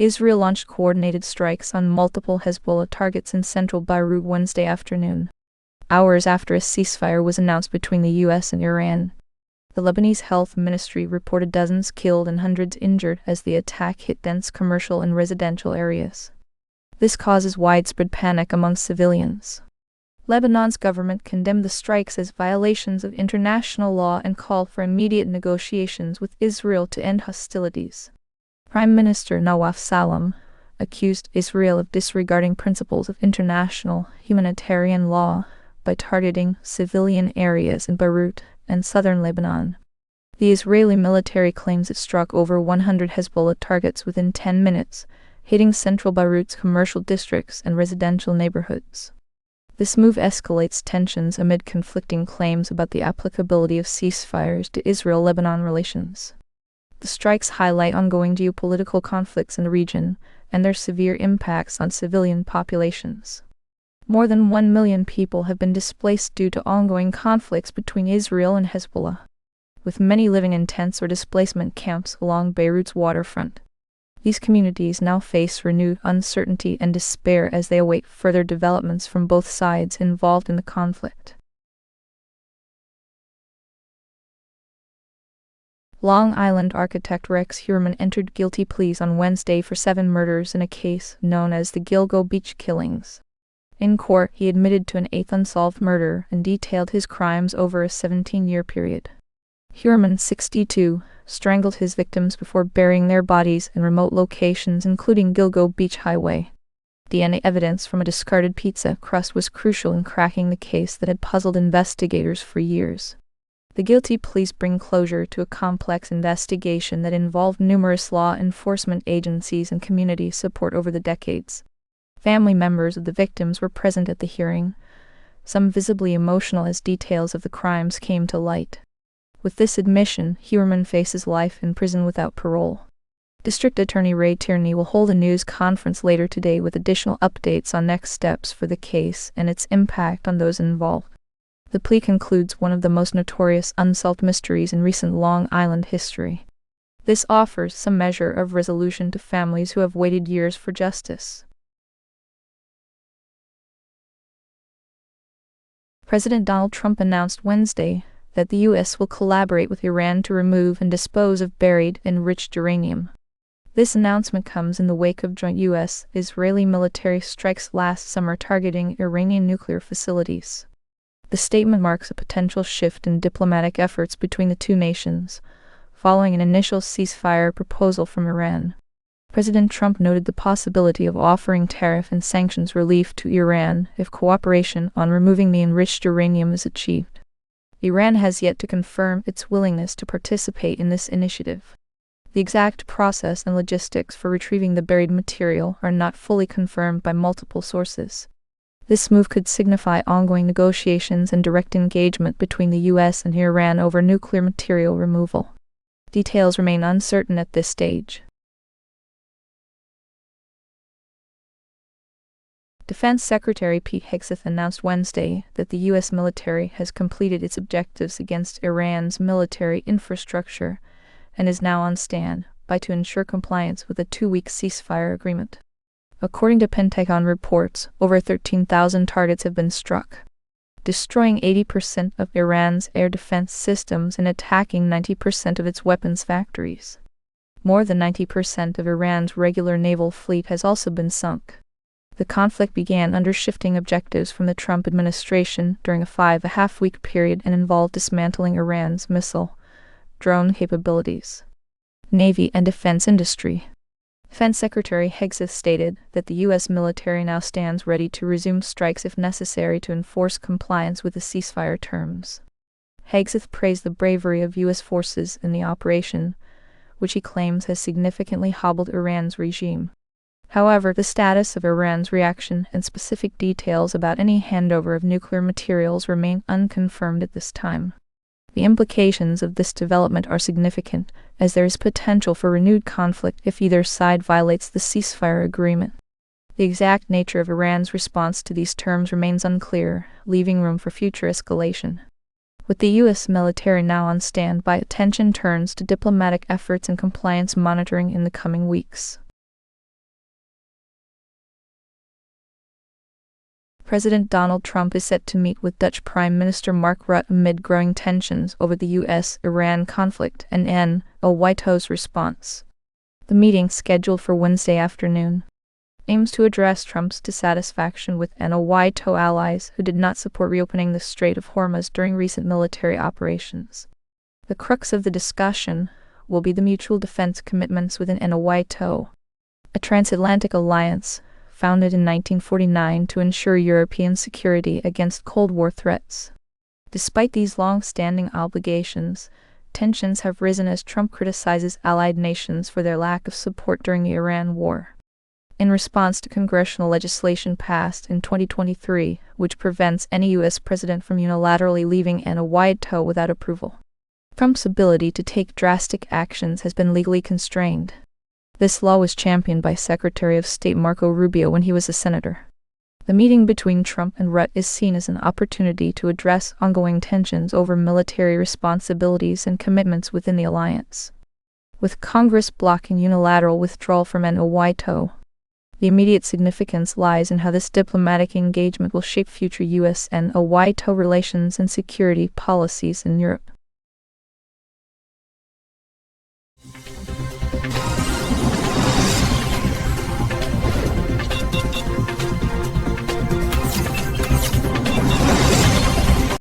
Israel launched coordinated strikes on multiple Hezbollah targets in central Beirut Wednesday afternoon, hours after a ceasefire was announced between the U.S. and Iran. The Lebanese health ministry reported dozens killed and hundreds injured as the attack hit dense commercial and residential areas. This causes widespread panic among civilians. Lebanon's government condemned the strikes as violations of international law and called for immediate negotiations with Israel to end hostilities. Prime Minister Nawaf Salam accused Israel of disregarding principles of international humanitarian law by targeting civilian areas in Beirut and southern Lebanon. The Israeli military claims it struck over 100 Hezbollah targets within 10 minutes, hitting central Beirut's commercial districts and residential neighborhoods. This move escalates tensions amid conflicting claims about the applicability of ceasefires to Israel-Lebanon relations. The strikes highlight ongoing geopolitical conflicts in the region and their severe impacts on civilian populations. More than 1 million people have been displaced due to ongoing conflicts between Israel and Hezbollah, with many living in tents or displacement camps along Beirut's waterfront. These communities now face renewed uncertainty and despair as they await further developments from both sides involved in the conflict. Long Island architect Rex Heuermann entered guilty pleas on Wednesday for 7 murders in a case known as the Gilgo beach killings. In court, he admitted to an 8th unsolved murder and detailed his crimes over a 17-year period. Heuermann, 62, strangled his victims before burying their bodies in remote locations including Gilgo Beach Highway. DNA evidence from a discarded pizza crust was crucial in cracking the case that had puzzled investigators for years. The guilty pleas bring closure to a complex investigation that involved numerous law enforcement agencies and community support over the decades. Family members of the victims were present at the hearing, some visibly emotional as details of the crimes came to light. With this admission, Heuermann faces life in prison without parole. District Attorney Ray Tierney will hold a news conference later today with additional updates on next steps for the case and its impact on those involved. The plea concludes one of the most notorious unsolved mysteries in recent Long Island history. This offers some measure of resolution to families who have waited years for justice. President Donald Trump announced Wednesday that the U.S. will collaborate with Iran to remove and dispose of buried, enriched uranium. This announcement comes in the wake of joint U.S.-Israeli military strikes last summer targeting Iranian nuclear facilities. The statement marks a potential shift in diplomatic efforts between the two nations, following an initial ceasefire proposal from Iran. President Trump noted the possibility of offering tariff and sanctions relief to Iran if cooperation on removing the enriched uranium is achieved. Iran has yet to confirm its willingness to participate in this initiative. The exact process and logistics for retrieving the buried material are not fully confirmed by multiple sources. This move could signify ongoing negotiations and direct engagement between the U.S. and Iran over nuclear material removal. Details remain uncertain at this stage. Defense Secretary Pete Hegseth announced Wednesday that the U.S. military has completed its objectives against Iran's military infrastructure and is now on standby to ensure compliance with a 2-week ceasefire agreement. According to Pentagon reports, over 13,000 targets have been struck, destroying 80% of Iran's air defense systems and attacking 90% of its weapons factories. More than 90% of Iran's regular naval fleet has also been sunk. The conflict began under shifting objectives from the Trump administration during a 5.5-week period and involved dismantling Iran's missile, drone capabilities, Navy and defense industry. Defense Secretary Hegseth stated that the U.S. military now stands ready to resume strikes if necessary to enforce compliance with the ceasefire terms. Hegseth praised the bravery of U.S. forces in the operation, which he claims has significantly hobbled Iran's regime. However, the status of Iran's reaction and specific details about any handover of nuclear materials remain unconfirmed at this time. The implications of this development are significant, as there is potential for renewed conflict if either side violates the ceasefire agreement. The exact nature of Iran's response to these terms remains unclear, leaving room for future escalation. With the U.S. military now on standby, attention turns to diplomatic efforts and compliance monitoring in the coming weeks. President Donald Trump is set to meet with Dutch Prime Minister Mark Rutte amid growing tensions over the U.S.-Iran conflict and NATO's response. The meeting, scheduled for Wednesday afternoon, aims to address Trump's dissatisfaction with NATO allies who did not support reopening the Strait of Hormuz during recent military operations. The crux of the discussion will be the mutual defense commitments within NATO, a transatlantic alliance founded in 1949 to ensure European security against Cold War threats. Despite these long-standing obligations, tensions have risen as Trump criticizes allied nations for their lack of support during the Iran war. In response to congressional legislation passed in 2023, which prevents any U.S. president from unilaterally leaving NATO without approval, Trump's ability to take drastic actions has been legally constrained. This law was championed by Secretary of State Marco Rubio when he was a senator. The meeting between Trump and Rutte is seen as an opportunity to address ongoing tensions over military responsibilities and commitments within the alliance. With Congress blocking unilateral withdrawal from NATO, the immediate significance lies in how this diplomatic engagement will shape future U.S. and NATO relations and security policies in Europe.